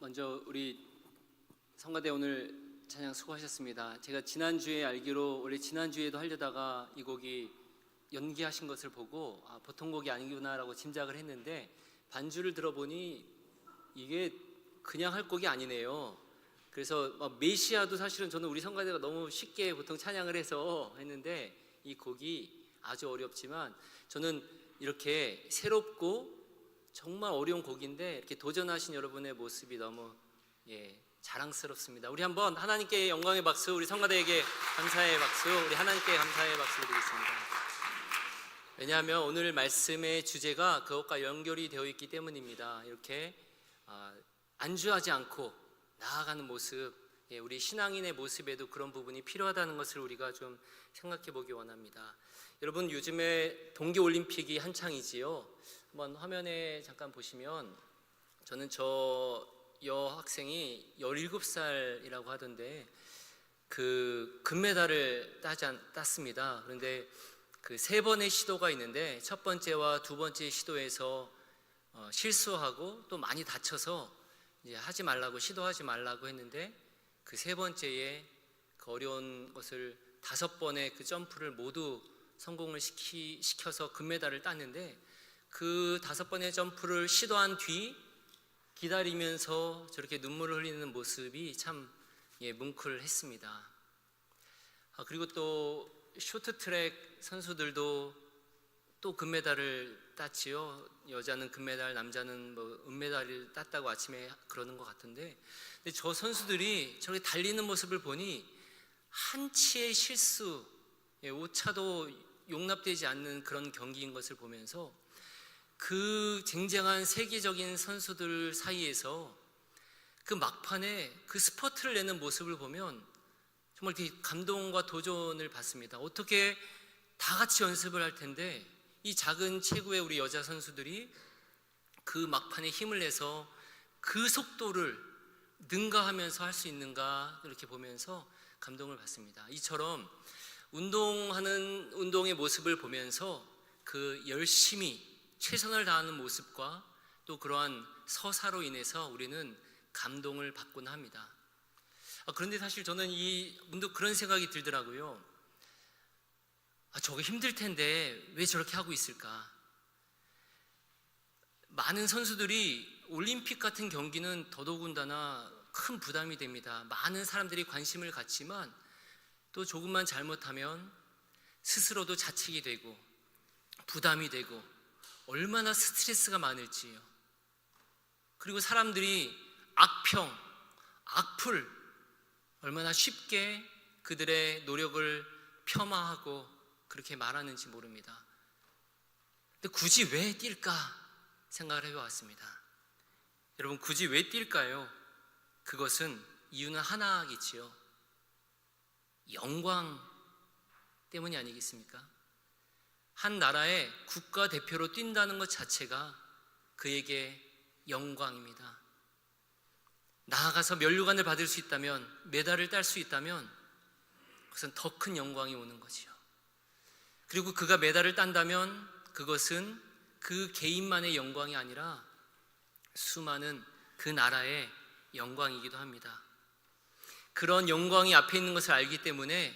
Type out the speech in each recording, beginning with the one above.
먼저 우리 성가대 오늘 찬양 수고하셨습니다. 제가 지난주에 알기로 원래 지난주에도 하려다가 이 곡이 연기하신 것을 보고 보통 곡이 아니구나라고 짐작을 했는데 반주를 들어보니 이게 그냥 할 곡이 아니네요. 그래서 메시아도 사실은 저는 우리 성가대가 너무 쉽게 보통 찬양을 해서 했는데 이 곡이 아주 어렵지만 저는 이렇게 새롭고 정말 어려운 곡인데 이렇게 도전하신 여러분의 모습이 너무 자랑스럽습니다. 우리 한번 하나님께 영광의 박수, 우리 성가대에게 감사의 박수, 우리 하나님께 감사의 박수 드리겠습니다. 왜냐하면 오늘 말씀의 주제가 그것과 연결이 되어 있기 때문입니다. 이렇게 안주하지 않고 나아가는 모습, 우리 신앙인의 모습에도 그런 부분이 필요하다는 것을 우리가 좀 생각해 보기 원합니다. 여러분, 요즘에 동계올림픽이 한창이지요. 한번 화면에 잠깐 보시면 저는 저 여학생이 17살이라고 하던데 그 금메달을 땄습니다. 그런데 그 3번의 시도가 있는데 첫 번째와 두 번째 시도에서 실수하고 또 많이 다쳐서 이제 시도하지 말라고 했는데 그 3번째에 그 어려운 것을 5번의 그 점프를 모두 성공을 시켜서 금메달을 땄는데 그 5번의 점프를 시도한 뒤 기다리면서 저렇게 눈물을 흘리는 모습이 참 뭉클했습니다. 그리고 또 쇼트트랙 선수들도 또 금메달을 땄지요. 여자는 금메달, 남자는 은메달을 땄다고 아침에 그러는 것 같은데, 근데 저 선수들이 저렇게 달리는 모습을 보니 한치의 실수, 오차도 용납되지 않는 그런 경기인 것을 보면서 그 쟁쟁한 세계적인 선수들 사이에서 그 막판에 그 스퍼트를 내는 모습을 보면 정말 이렇게 감동과 도전을 받습니다. 어떻게 다 같이 연습을 할 텐데 이 작은 체구의 우리 여자 선수들이 그 막판에 힘을 내서 그 속도를 능가하면서 할 수 있는가 이렇게 보면서 감동을 받습니다. 이처럼 운동의 모습을 보면서 그 열심히 최선을 다하는 모습과 또 그러한 서사로 인해서 우리는 감동을 받곤 합니다. 그런데 사실 저는 문득 그런 생각이 들더라고요. 저거 힘들 텐데 왜 저렇게 하고 있을까? 많은 선수들이 올림픽 같은 경기는 더더군다나 큰 부담이 됩니다. 많은 사람들이 관심을 갖지만 또 조금만 잘못하면 스스로도 자책이 되고 부담이 되고 얼마나 스트레스가 많을지요. 그리고 사람들이 악평, 악플 얼마나 쉽게 그들의 노력을 폄하하고 그렇게 말하는지 모릅니다. 근데 굳이 왜 뛸까 생각을 해보았습니다. 여러분, 굳이 왜 뛸까요? 그것은 이유는 하나겠지요. 영광 때문이 아니겠습니까? 한 나라의 국가대표로 뛴다는 것 자체가 그에게 영광입니다. 나아가서 면류관을 받을 수 있다면, 메달을 딸 수 있다면 그것은 더 큰 영광이 오는 거지요. 그리고 그가 메달을 딴다면 그것은 그 개인만의 영광이 아니라 수많은 그 나라의 영광이기도 합니다. 그런 영광이 앞에 있는 것을 알기 때문에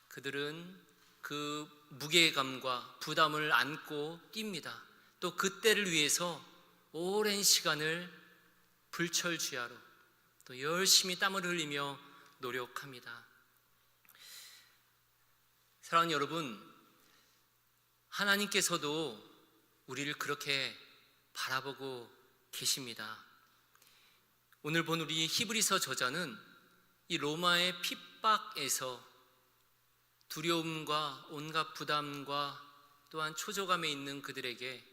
그들은 그 무게감과 부담을 안고 뜁니다. 또 그때를 위해서 오랜 시간을 불철주야로 또 열심히 땀을 흘리며 노력합니다. 사랑하는 여러분, 하나님께서도 우리를 그렇게 바라보고 계십니다. 오늘 본 우리 히브리서 저자는 이 로마의 핍박에서 두려움과 온갖 부담과 또한 초조감에 있는 그들에게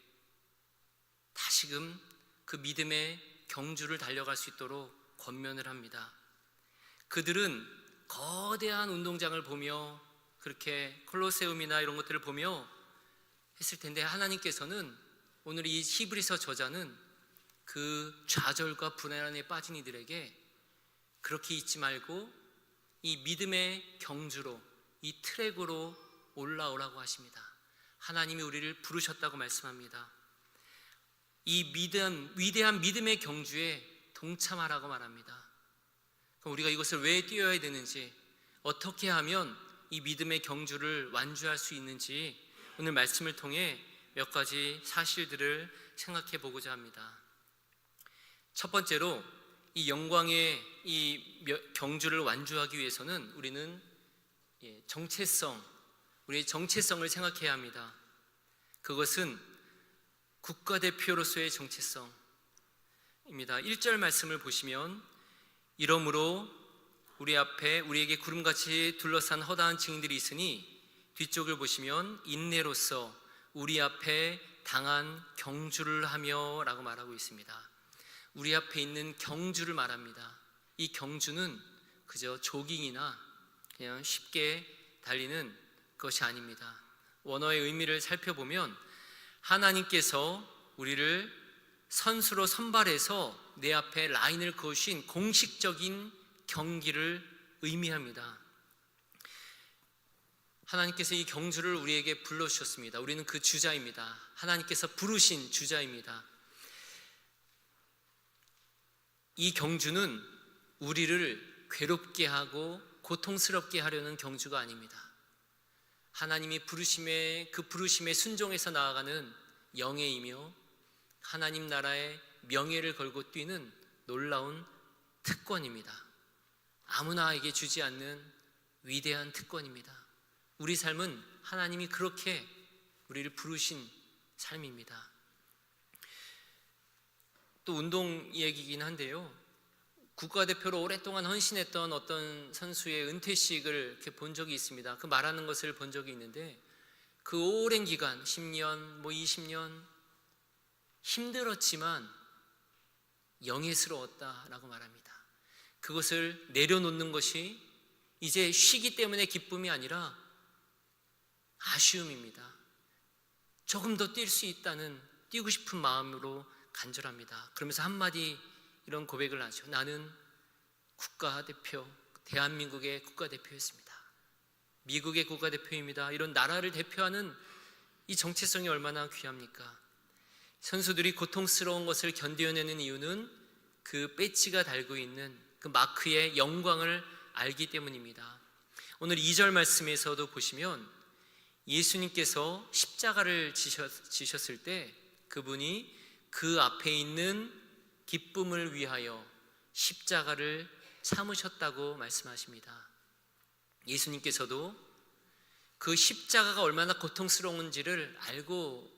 다시금 그 믿음의 경주를 달려갈 수 있도록 권면을 합니다. 그들은 거대한 운동장을 보며 그렇게 콜로세움이나 이런 것들을 보며 했을 텐데 하나님께서는 오늘 이 히브리서 저자는 그 좌절과 불안에 빠진 이들에게 그렇게 있지 말고 이 믿음의 경주로, 이 트랙으로 올라오라고 하십니다. 하나님이 우리를 부르셨다고 말씀합니다. 이 위대한 믿음의 경주에 동참하라고 말합니다. 그럼 우리가 이것을 왜 뛰어야 되는지, 어떻게 하면 이 믿음의 경주를 완주할 수 있는지 오늘 말씀을 통해 몇 가지 사실들을 생각해 보고자 합니다. 첫 번째로 이 영광의 이 경주를 완주하기 위해서는 우리는 우리의 정체성을 생각해야 합니다. 그것은 국가대표로서의 정체성입니다. 1절 말씀을 보시면, 이러므로 우리 앞에 우리에게 구름같이 둘러싼 허다한 증인들이 있으니, 뒤쪽을 보시면 인내로서 우리 앞에 당한 경주를 하며 라고 말하고 있습니다. 우리 앞에 있는 경주를 말합니다. 이 경주는 그저 조깅이나 그냥 쉽게 달리는 것이 아닙니다. 원어의 의미를 살펴보면 하나님께서 우리를 선수로 선발해서 내 앞에 라인을 그으신 공식적인 경기를 의미합니다. 하나님께서 이 경주를 우리에게 불러주셨습니다. 우리는 그 주자입니다. 하나님께서 부르신 주자입니다. 이 경주는 우리를 괴롭게 하고 고통스럽게 하려는 경주가 아닙니다. 하나님이 그 부르심에 순종해서 나아가는 영예이며 하나님 나라의 명예를 걸고 뛰는 놀라운 특권입니다. 아무나에게 주지 않는 위대한 특권입니다. 우리 삶은 하나님이 그렇게 우리를 부르신 삶입니다. 또 운동 얘기이긴 한데요, 국가대표로 오랫동안 헌신했던 어떤 선수의 은퇴식을 이렇게 본 적이 있습니다. 그 말하는 것을 본 적이 있는데, 그 오랜 기간 10년, 20년 힘들었지만 영예스러웠다라고 말합니다. 그것을 내려놓는 것이 이제 쉬기 때문에 기쁨이 아니라 아쉬움입니다. 조금 더 뛸 수 있다는, 뛰고 싶은 마음으로 간절합니다. 그러면서 한마디 이런 고백을 하죠. 나는 국가대표, 대한민국의 국가대표였습니다. 미국의 국가대표입니다. 이런 나라를 대표하는 이 정체성이 얼마나 귀합니까? 선수들이 고통스러운 것을 견뎌내는 이유는 그 배지가 달고 있는 그 마크의 영광을 알기 때문입니다. 오늘 2절 말씀에서도 보시면 예수님께서 십자가를 지셨을 때 그분이 그 앞에 있는 기쁨을 위하여 십자가를 참으셨다고 말씀하십니다. 예수님께서도 그 십자가가 얼마나 고통스러운지를 알고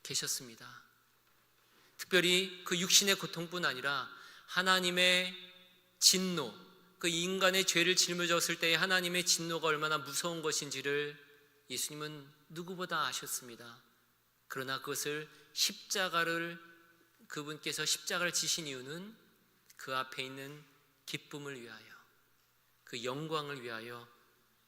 계셨습니다. 특별히 그 육신의 고통뿐 아니라 하나님의 진노, 그 인간의 죄를 짊어졌을 때의 하나님의 진노가 얼마나 무서운 것인지를 예수님은 누구보다 아셨습니다. 그러나 그것을 그분께서 십자가를 지신 이유는 그 앞에 있는 기쁨을 위하여, 그 영광을 위하여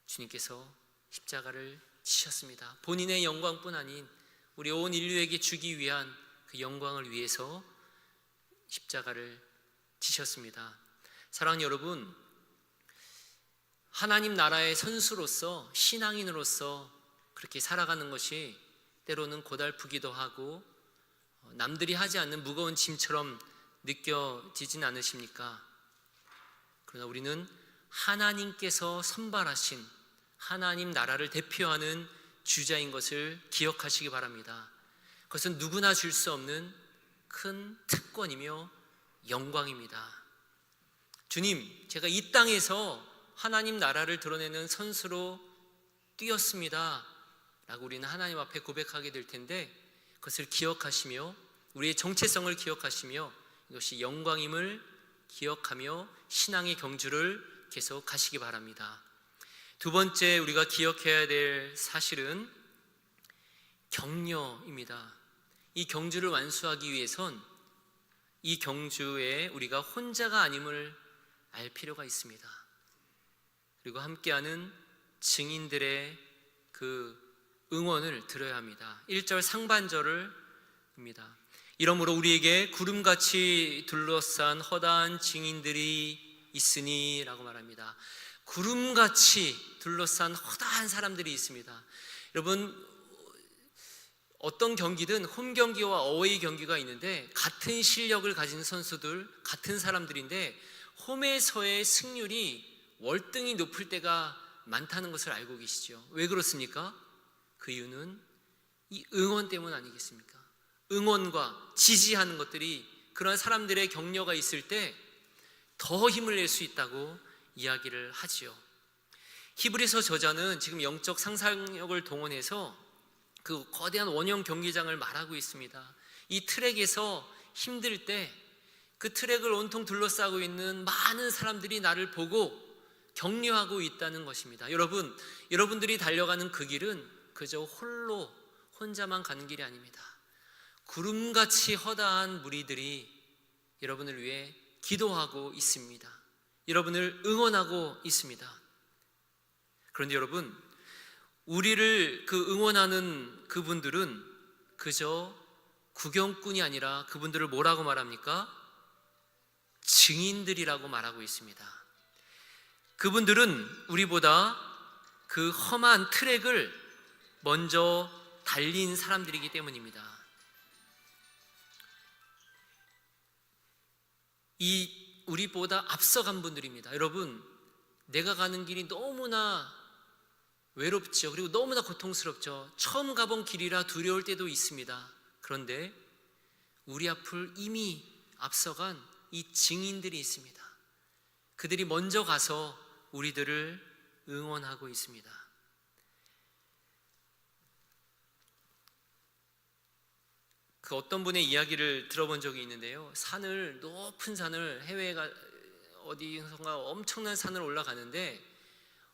주님께서 십자가를 지셨습니다. 본인의 영광뿐 아닌 우리 온 인류에게 주기 위한 그 영광을 위해서 십자가를 지셨습니다. 사랑하는 여러분, 하나님 나라의 선수로서, 신앙인으로서 그렇게 살아가는 것이 때로는 고달프기도 하고 남들이 하지 않는 무거운 짐처럼 느껴지진 않으십니까? 그러나 우리는 하나님께서 선발하신 하나님 나라를 대표하는 주자인 것을 기억하시기 바랍니다. 그것은 누구나 줄 수 없는 큰 특권이며 영광입니다. 주님, 제가 이 땅에서 하나님 나라를 드러내는 선수로 뛰었습니다 라고 우리는 하나님 앞에 고백하게 될 텐데, 그것을 기억하시며 우리의 정체성을 기억하시며 이것이 영광임을 기억하며 신앙의 경주를 계속 가시기 바랍니다. 두 번째 우리가 기억해야 될 사실은 격려입니다. 이 경주를 완수하기 위해선 이 경주에 우리가 혼자가 아님을 알 필요가 있습니다. 그리고 함께하는 증인들의 그 응원을 들어야 합니다. 1절 상반절을 입니다. 이러므로 우리에게 구름같이 둘러싼 허다한 증인들이 있으니 라고 말합니다. 구름같이 둘러싼 허다한 사람들이 있습니다. 여러분, 어떤 경기든 홈 경기와 어웨이 경기가 있는데 같은 실력을 가진 선수들, 같은 사람들인데 홈에서의 승률이 월등히 높을 때가 많다는 것을 알고 계시죠? 왜 그렇습니까? 그 이유는 이 응원 때문 아니겠습니까? 응원과 지지하는 것들이 그런 사람들의 격려가 있을 때 더 힘을 낼 수 있다고 이야기를 하지요. 히브리서 저자는 지금 영적 상상력을 동원해서 그 거대한 원형 경기장을 말하고 있습니다. 이 트랙에서 힘들 때 그 트랙을 온통 둘러싸고 있는 많은 사람들이 나를 보고 격려하고 있다는 것입니다. 여러분들이 달려가는 그 길은 그저 혼자만 가는 길이 아닙니다. 구름같이 허다한 무리들이 여러분을 위해 기도하고 있습니다. 여러분을 응원하고 있습니다. 그런데 여러분, 우리를 그 응원하는 그분들은 그저 구경꾼이 아니라 그분들을 뭐라고 말합니까? 증인들이라고 말하고 있습니다. 그분들은 우리보다 그 험한 트랙을 먼저 달린 사람들이기 때문입니다. 우리보다 앞서간 분들입니다. 여러분, 내가 가는 길이 너무나 외롭죠. 그리고 너무나 고통스럽죠. 처음 가본 길이라 두려울 때도 있습니다. 그런데 우리 앞을 이미 앞서간 이 증인들이 있습니다. 그들이 먼저 가서 우리들을 응원하고 있습니다. 그 어떤 분의 이야기를 들어본 적이 있는데요. 높은 산을 해외가 어디선가 엄청난 산을 올라가는데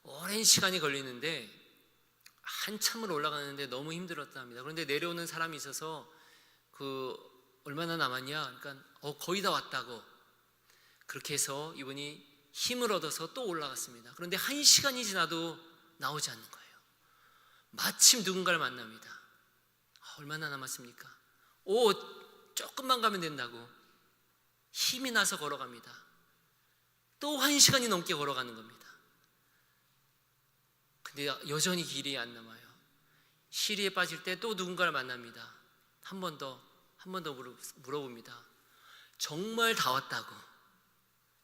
오랜 시간이 걸리는데 한참을 올라가는데 너무 힘들었다 합니다. 그런데 내려오는 사람이 있어서 얼마나 남았냐? 그러니까 거의 다 왔다고. 그렇게 해서 이분이 힘을 얻어서 또 올라갔습니다. 그런데 1시간이 지나도 나오지 않는 거예요. 마침 누군가를 만납니다. 얼마나 남았습니까? 조금만 가면 된다고. 힘이 나서 걸어갑니다. 또 1시간이 넘게 걸어가는 겁니다. 근데 여전히 길이 안 남아요. 시리에 빠질 때 또 누군가를 만납니다. 한 번 더 물어봅니다. 정말 다 왔다고.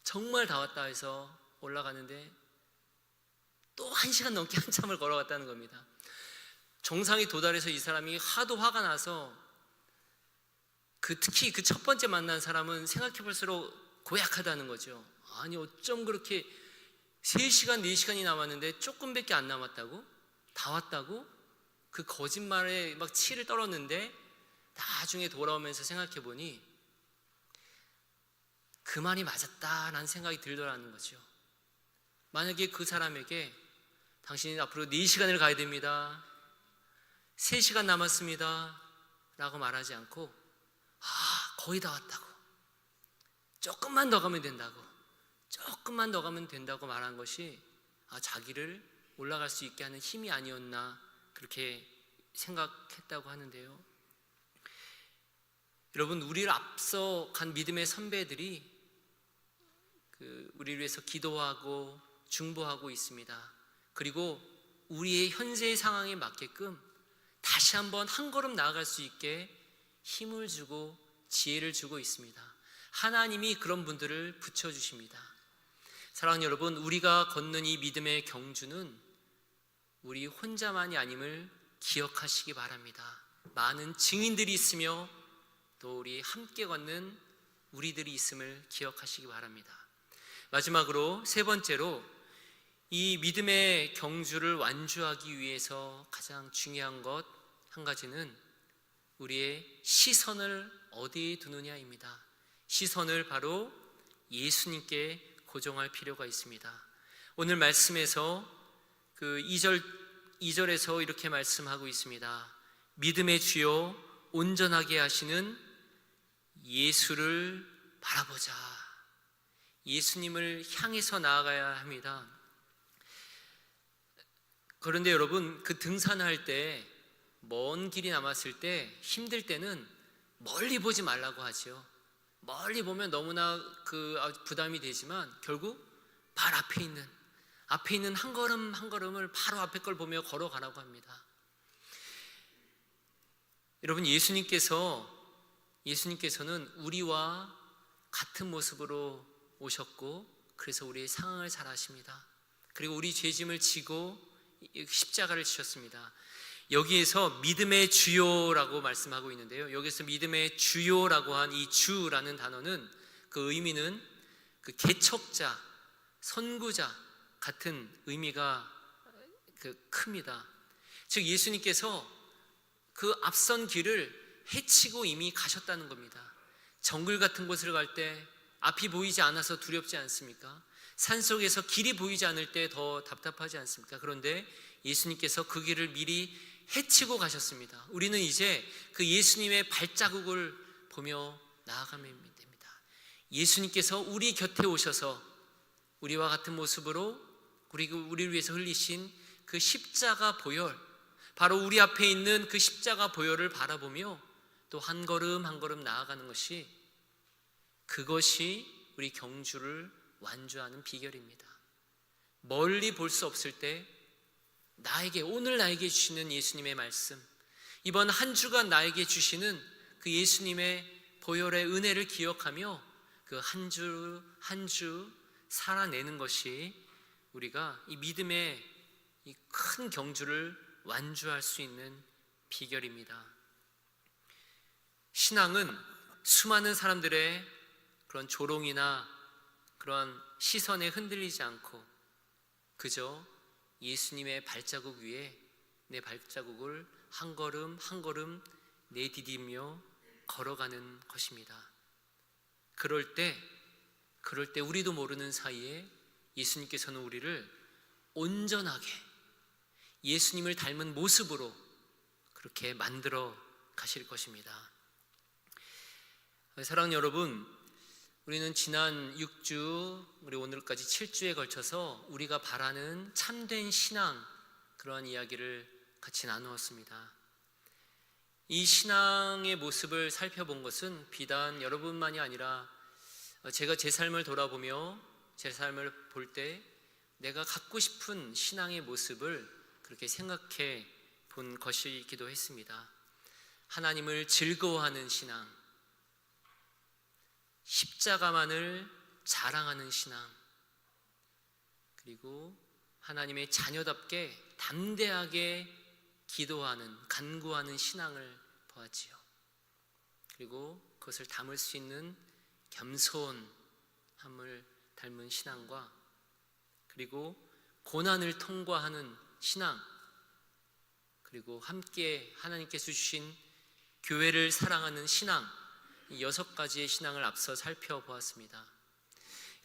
정말 다 왔다 해서 올라가는데 또 1시간 넘게 한참을 걸어갔다는 겁니다. 정상에 도달해서 이 사람이 하도 화가 나서 특히 그 첫 번째 만난 사람은 생각해볼수록 고약하다는 거죠. 아니 어쩜 그렇게 3시간, 4시간이 남았는데 조금밖에 안 남았다고? 다 왔다고? 그 거짓말에 막 치를 떨었는데 나중에 돌아오면서 생각해보니 그 말이 맞았다라는 생각이 들더라는 거죠. 만약에 그 사람에게 당신이 앞으로 4시간을 가야 됩니다, 3시간 남았습니다 라고 말하지 않고 거의 다 왔다고, 조금만 더 가면 된다고 말한 것이 자기를 올라갈 수 있게 하는 힘이 아니었나 그렇게 생각했다고 하는데요. 여러분, 우리를 앞서 간 믿음의 선배들이 우리를 위해서 기도하고 중보하고 있습니다. 그리고 우리의 현재의 상황에 맞게끔 다시 한번 한 걸음 나아갈 수 있게 힘을 주고 지혜를 주고 있습니다. 하나님이 그런 분들을 붙여주십니다. 사랑하는 여러분, 우리가 걷는 이 믿음의 경주는 우리 혼자만이 아님을 기억하시기 바랍니다. 많은 증인들이 있으며 또 우리 함께 걷는 우리들이 있음을 기억하시기 바랍니다. 마지막으로 세 번째로 이 믿음의 경주를 완주하기 위해서 가장 중요한 것 한 가지는 우리의 시선을 어디에 두느냐입니다. 시선을 바로 예수님께 고정할 필요가 있습니다. 오늘 말씀에서 2절에서 이렇게 말씀하고 있습니다. 믿음의 주요 온전하게 하시는 예수를 바라보자. 예수님을 향해서 나아가야 합니다. 그런데 여러분, 그 등산할 때 먼 길이 남았을 때 힘들 때는 멀리 보지 말라고 하죠. 멀리 보면 너무나 부담이 되지만 결국 발 앞에 있는 한 걸음 한 걸음을 바로 앞에 걸 보며 걸어가라고 합니다. 여러분, 예수님께서는 우리와 같은 모습으로 오셨고, 그래서 우리의 상황을 잘 아십니다. 그리고 우리 죄짐을 지고 십자가를 지셨습니다. 여기에서 믿음의 주요라고 말씀하고 있는데요, 여기서 믿음의 주요라고 한 이 주라는 단어는 그 의미는 그 개척자, 선구자 같은 의미가 큽니다. 즉 예수님께서 그 앞선 길을 헤치고 이미 가셨다는 겁니다. 정글 같은 곳을 갈 때 앞이 보이지 않아서 두렵지 않습니까? 산속에서 길이 보이지 않을 때 더 답답하지 않습니까? 그런데 예수님께서 그 길을 미리 헤치고 가셨습니다. 우리는 이제 그 예수님의 발자국을 보며 나아가면 됩니다. 예수님께서 우리 곁에 오셔서 우리와 같은 모습으로 우리를 위해서 흘리신 그 십자가 보혈, 바로 우리 앞에 있는 그 십자가 보혈을 바라보며 또 한 걸음 한 걸음 나아가는 것이, 그것이 우리 경주를 완주하는 비결입니다. 멀리 볼 수 없을 때 오늘 나에게 주시는 예수님의 말씀, 이번 한 주간 나에게 주시는 그 예수님의 보혈의 은혜를 기억하며 그 한 주 한 주 살아내는 것이 우리가 이 믿음의 이 큰 경주를 완주할 수 있는 비결입니다. 신앙은 수많은 사람들의 그런 조롱이나 그런 시선에 흔들리지 않고 그저 예수님의 발자국 위에 내 발자국을 한 걸음 한 걸음 내디디며 걸어가는 것입니다. 그럴 때 우리도 모르는 사이에 예수님께서는 우리를 온전하게 예수님을 닮은 모습으로 그렇게 만들어 가실 것입니다. 사랑하는 여러분, 우리는 지난 6주 그리고 오늘까지 7주에 걸쳐서 우리가 바라는 참된 신앙, 그러한 이야기를 같이 나누었습니다. 이 신앙의 모습을 살펴본 것은 비단 여러분만이 아니라 제가 제 삶을 돌아보며 제 삶을 볼 때 내가 갖고 싶은 신앙의 모습을 그렇게 생각해 본 것이기도 했습니다. 하나님을 즐거워하는 신앙, 십자가만을 자랑하는 신앙, 그리고 하나님의 자녀답게 담대하게 기도하는, 간구하는 신앙을 보았지요. 그리고 그것을 담을 수 있는 겸손함을 닮은 신앙과, 그리고 고난을 통과하는 신앙, 그리고 함께 하나님께서 주신 교회를 사랑하는 신앙, 이 6가지의 신앙을 앞서 살펴보았습니다.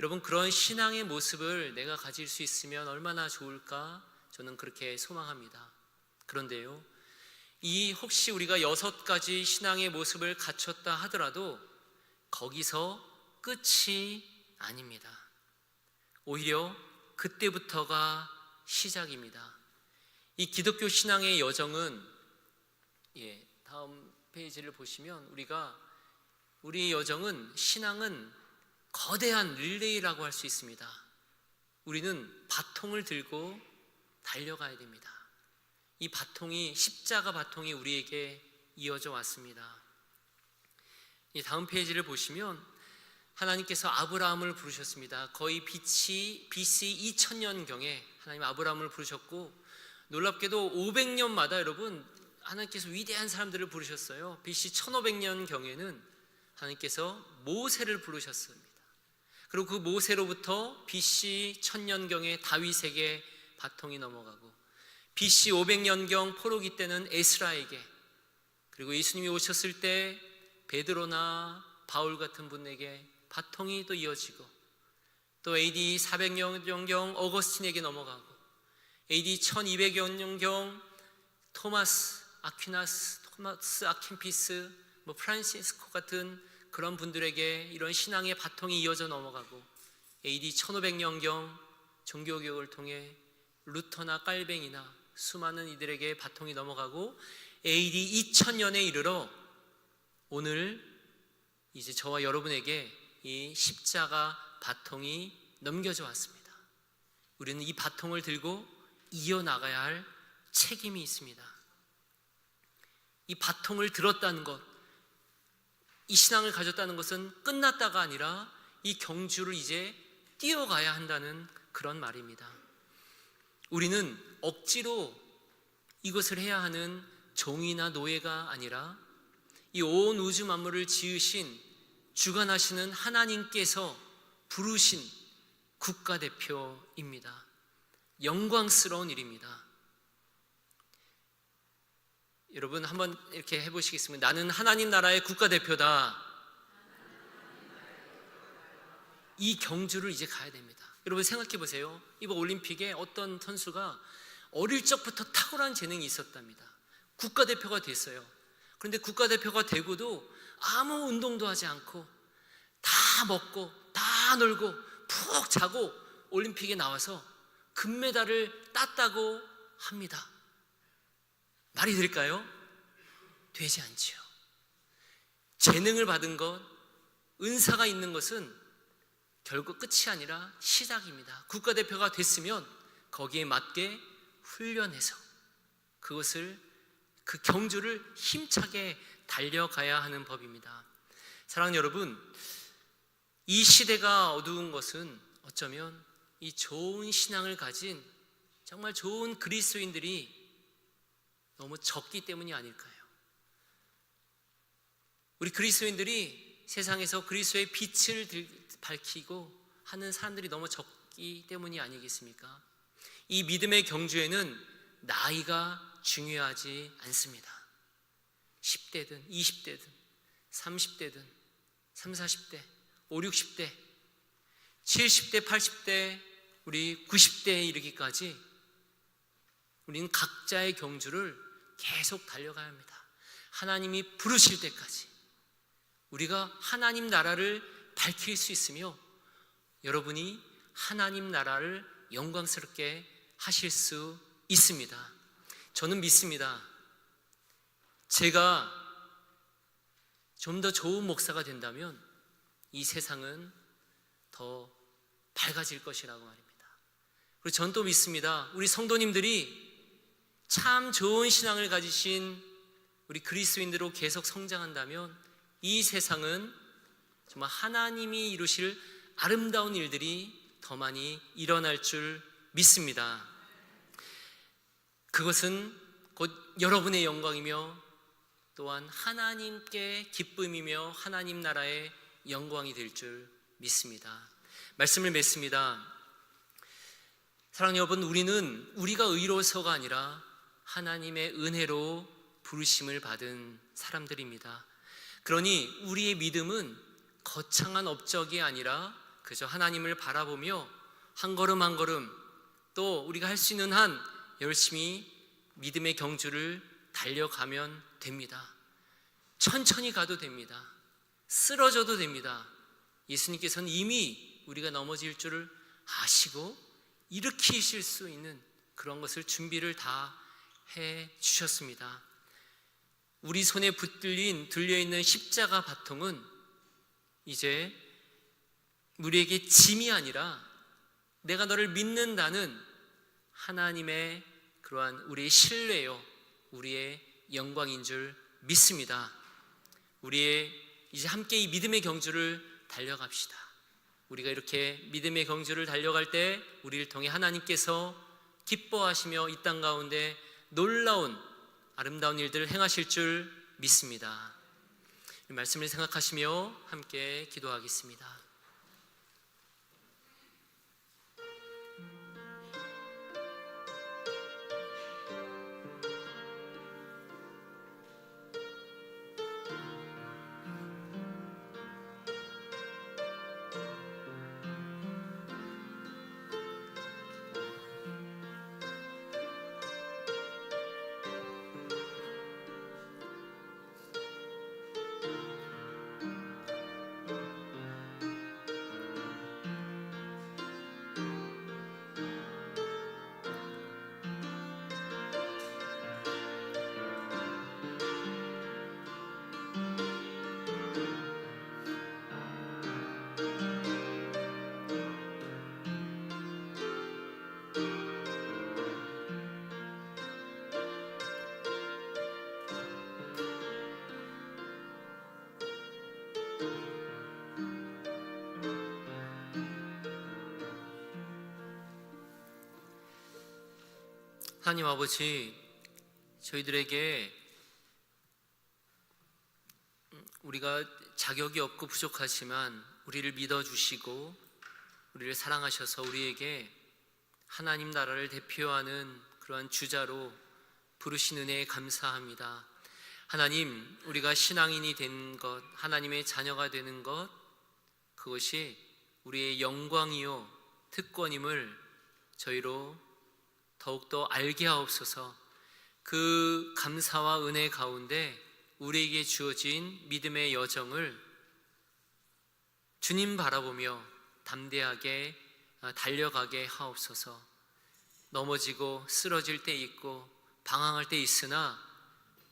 여러분, 그런 신앙의 모습을 내가 가질 수 있으면 얼마나 좋을까 저는 그렇게 소망합니다. 그런데요, 혹시 우리가 6가지 신앙의 모습을 갖췄다 하더라도 거기서 끝이 아닙니다. 오히려 그때부터가 시작입니다. 이 기독교 신앙의 여정은, 다음 페이지를 보시면 우리의 여정은, 신앙은 거대한 릴레이라고 할 수 있습니다. 우리는 바통을 들고 달려가야 됩니다. 이 바통이, 십자가 바통이 우리에게 이어져 왔습니다. 이 다음 페이지를 보시면 하나님께서 아브라함을 부르셨습니다. 거의 BC 2000년경에 하나님 아브라함을 부르셨고, 놀랍게도 500년마다 여러분 하나님께서 위대한 사람들을 부르셨어요. BC 1500년경에는 하나님께서 모세를 부르셨습니다. 그리고 그 모세로부터 BC 1000년경에 다윗에게 바통이 넘어가고, BC 500년경 포로기 때는 에스라에게, 그리고 예수님이 오셨을 때 베드로나 바울 같은 분에게 바통이 또 이어지고, 또 AD 400년경 어거스틴에게 넘어가고, AD 1200년경 토마스 아킨피스, 프란시스코 같은 그런 분들에게 이런 신앙의 바통이 이어져 넘어가고, AD 1500년경 종교개혁을 통해 루터나 깔뱅이나 수많은 이들에게 바통이 넘어가고, AD 2000년에 이르러 오늘 이제 저와 여러분에게 이 십자가 바통이 넘겨져 왔습니다. 우리는 이 바통을 들고 이어나가야 할 책임이 있습니다. 이 바통을 들었다는 것, 이 신앙을 가졌다는 것은 끝났다가 아니라 이 경주를 이제 뛰어가야 한다는 그런 말입니다. 우리는 억지로 이것을 해야 하는 종이나 노예가 아니라 이 온 우주 만물을 지으신 주관하시는 하나님께서 부르신 국가대표입니다. 영광스러운 일입니다. 여러분 한번 이렇게 해보시겠습니다. 나는 하나님 나라의 국가대표다. 이 경주를 이제 가야 됩니다. 여러분 생각해 보세요. 이번 올림픽에 어떤 선수가 어릴 적부터 탁월한 재능이 있었답니다. 국가대표가 됐어요. 그런데 국가대표가 되고도 아무 운동도 하지 않고 다 먹고 다 놀고 푹 자고 올림픽에 나와서 금메달을 땄다고 합니다. 말이 될까요? 되지 않지요. 재능을 받은 것, 은사가 있는 것은 결국 끝이 아니라 시작입니다. 국가대표가 됐으면 거기에 맞게 훈련해서 그 경주를 힘차게 달려가야 하는 법입니다. 사랑하는 여러분, 이 시대가 어두운 것은 어쩌면 이 좋은 신앙을 가진 정말 좋은 그리스도인들이 너무 적기 때문이 아닐까요? 우리 그리스도인들이 세상에서 그리스도의 빛을 밝히고 하는 사람들이 너무 적기 때문이 아니겠습니까? 이 믿음의 경주에는 나이가 중요하지 않습니다. 10대든 20대든 30대든 30, 40대, 5, 60대, 70대, 80대, 우리 90대에 이르기까지 우리는 각자의 경주를 계속 달려가야 합니다. 하나님이 부르실 때까지 우리가 하나님 나라를 밝힐 수 있으며 여러분이 하나님 나라를 영광스럽게 하실 수 있습니다. 저는 믿습니다. 제가 좀 더 좋은 목사가 된다면 이 세상은 더 밝아질 것이라고 말입니다. 그리고 저는 또 믿습니다. 우리 성도님들이 참 좋은 신앙을 가지신 우리 그리스도인들로 계속 성장한다면 이 세상은 정말 하나님이 이루실 아름다운 일들이 더 많이 일어날 줄 믿습니다. 그것은 곧 여러분의 영광이며 또한 하나님께 기쁨이며 하나님 나라의 영광이 될 줄 믿습니다. 말씀을 맺습니다. 사랑하는 여러분, 우리는 우리가 의로워서가 아니라 하나님의 은혜로 부르심을 받은 사람들입니다. 그러니 우리의 믿음은 거창한 업적이 아니라 그저 하나님을 바라보며 한 걸음 한 걸음 또 우리가 할 수 있는 한 열심히 믿음의 경주를 달려가면 됩니다. 천천히 가도 됩니다. 쓰러져도 됩니다. 예수님께서는 이미 우리가 넘어질 줄을 아시고 일으키실 수 있는 그런 것을 준비를 다 해 주셨습니다. 우리 손에 들려있는 십자가 바통은 이제 우리에게 짐이 아니라 내가 너를 믿는다는 하나님의 그러한 우리의 신뢰요, 우리의 영광인 줄 믿습니다. 우리의 이제 함께 이 믿음의 경주를 달려갑시다. 우리가 이렇게 믿음의 경주를 달려갈 때 우리를 통해 하나님께서 기뻐하시며 이 땅 가운데 놀라운 아름다운 일들을 행하실 줄 믿습니다. 이 말씀을 생각하시며 함께 기도하겠습니다. 하나님 아버지, 저희들에게 우리가 자격이 없고 부족하지만 우리를 믿어주시고 우리를 사랑하셔서 우리에게 하나님 나라를 대표하는 그러한 주자로 부르신 은혜에 감사합니다. 하나님, 우리가 신앙인이 된 것, 하나님의 자녀가 되는 것, 그것이 우리의 영광이요 특권임을 저희로 더욱더 알게 하옵소서. 그 감사와 은혜 가운데 우리에게 주어진 믿음의 여정을 주님 바라보며 담대하게 달려가게 하옵소서. 넘어지고 쓰러질 때 있고 방황할 때 있으나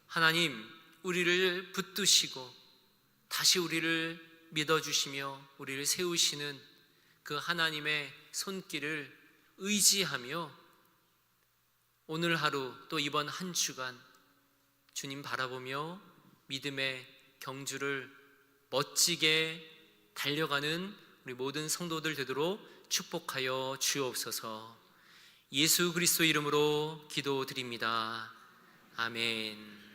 하나님, 우리를 붙드시고 다시 우리를 믿어주시며 우리를 세우시는 그 하나님의 손길을 의지하며 오늘 하루 또 이번 한 주간 주님 바라보며 믿음의 경주를 멋지게 달려가는 우리 모든 성도들 되도록 축복하여 주옵소서. 예수 그리스도 이름으로 기도드립니다. 아멘.